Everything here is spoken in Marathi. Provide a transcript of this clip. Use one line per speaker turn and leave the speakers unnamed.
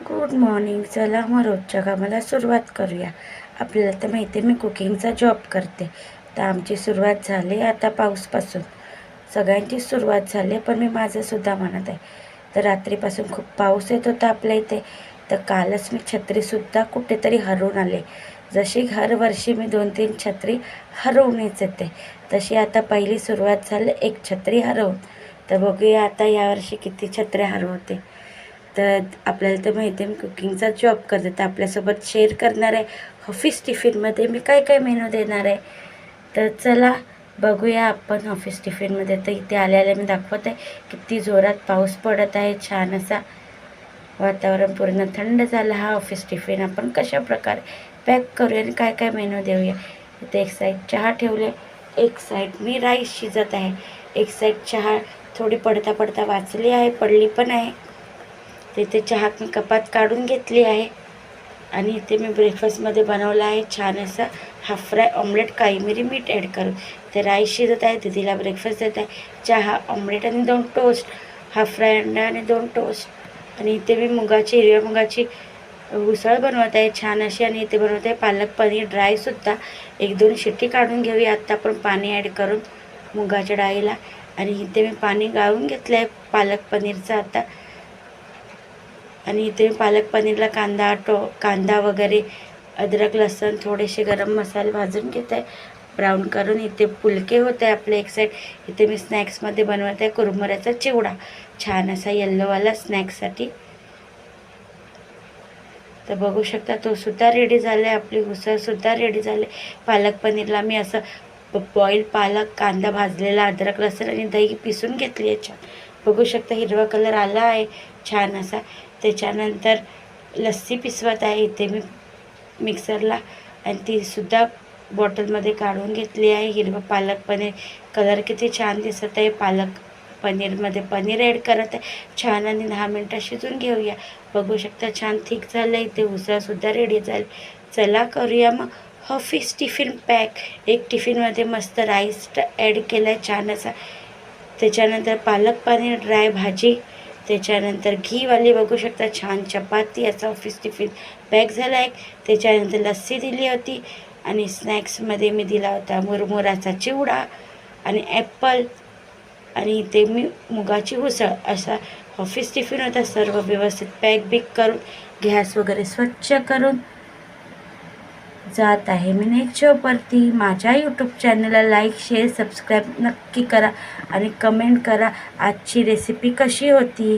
Good morning. चला मग रोजच्या कामाला सुरुवात करूया. आपल्याला तर माहिती आहे मी कुकिंगचा जॉब करते, तर आमची सुरुवात झाली आता पाऊसपासून. सगळ्यांची सुरुवात झाली, पण मी माझंसुद्धा म्हणत आहे. तर रात्रीपासून खूप पाऊस येत होता आपल्या इथे, तर कालच मी छत्रीसुद्धा कुठेतरी हरवून आले. जशी हर वर्षी मी 2-3 छत्री हरवूनच येते, तशी आता पहिली सुरुवात झाली एक छत्री हरवून. तर बघूया आता यावर्षी किती छत्र्या हरवते. तर आपल्याला तर माहिती आहे मी कुकिंगचा जॉब करते, तर आपल्यासोबत शेअर करणार आहे ऑफिस टिफिनमध्ये मी काय काय मेनू देणार आहे. तर चला बघूया आपण ऑफिस टिफिनमध्ये. तर इथे आल्याला मी दाखवत आहे किती जोरात पाऊस पडत आहे. छान असा वातावरण पूर्ण थंड झालं. हा ऑफिस टिफिन आपण कशा प्रकारे पॅक करूया आणि काय काय मेनू देऊया. इथे एक साईड चहा ठेवले, एक साईड मी राईस शिजत आहे, एक साईड चहा थोडी पडता पडता वाचली आहे, पडली पण आहे. तिथे चहा मी कपात काढून घेतली आहे. आणि इथे मी ब्रेकफास्टमध्ये बनवला आहे छान असा हाफ फ्राय ऑमलेट, काही मिरी मीठ ॲड करून. ते राईस शिजत आहे, ते तिला ब्रेकफास्ट देत आहे. चहा, ऑमलेट आणि 2 टोस्ट, हाफ फ्राय अंडा आणि 2 टोस्ट. आणि इथे मी हिरव्या मुगाची उसळ बनवत आहे छान अशी. आणि इथे बनवत आहे पालक पनीर ड्रायसुद्धा. 1-2 शिट्टी काढून घेऊया आत्ता आपण पाणी ॲड करून मुगाच्या डाळीला. आणि इथे मी पाणी गाळून घेतलं आहे पालक पनीरचं आता. आणि इथे पालक पनीरला कांदा वगैरे, अद्रक लसूण, थोडेसे गरम मसाले भाजून घेत आहे ब्राऊन करून. इथे फुलके होते आपले एक साईड. इथे मी स्नॅक्समध्ये बनवत आहे कुरमुऱ्याचा चिवडा, छान असा येल्लोवाला स्नॅक्ससाठी. तर बघू शकता तो सुद्धा रेडी झाला आहे, आपली उसळसुद्धा रेडी झाले. पालक पनीरला मी असं बॉईल पालक, कांदा भाजलेला, अद्रक लसूण आणि दही पिसून घेतली आहे छान. बघू शकता हिरवा कलर आला आहे छान असा. त्याच्यानंतर लस्सी पिसवत आहे इथे मी मिक्सरला, आणि तीसुद्धा बॉटलमध्ये काढून घेतली आहे. हिरवं पालक पनीर कलर किती छान दिसत आहे. पालक पनीरमध्ये पनीर ॲड करत आहे छान आणि 10 मिनटं शिजून घेऊया. बघू शकता छान थिक झालं आहे. इथे उसळसुद्धा रेडी झाली. चला करूया मग ऑफिस टिफिन पॅक. एक टिफिनमध्ये मस्त राईस ॲड केला आहे छान असा. त्याच्यानंतर पालक पनीर ड्राय भाजी, त्याच्यानंतर घीवाली बघू शकता छान चपाती. याचा ऑफिस टिफिन पॅक झाला आहे. त्याच्यानंतर लस्सी दिली होती आणि स्नॅक्समध्ये मी दिला होता मुरमुराचा चिवडा आणि ॲपल. आणि इथे मी मुगाची उसळ. असा ऑफिस टिफिन होता. सर्व व्यवस्थित पॅक बिक करून गॅस वगैरे स्वच्छ करून जात आहे मी नेक्स्ट जॉबवरती. माझ्या यूट्यूब चॅनलला लाईक, शेअर, सबस्क्राईब नक्की करा आणि कमेंट करा आजची रेसिपी कशी होती.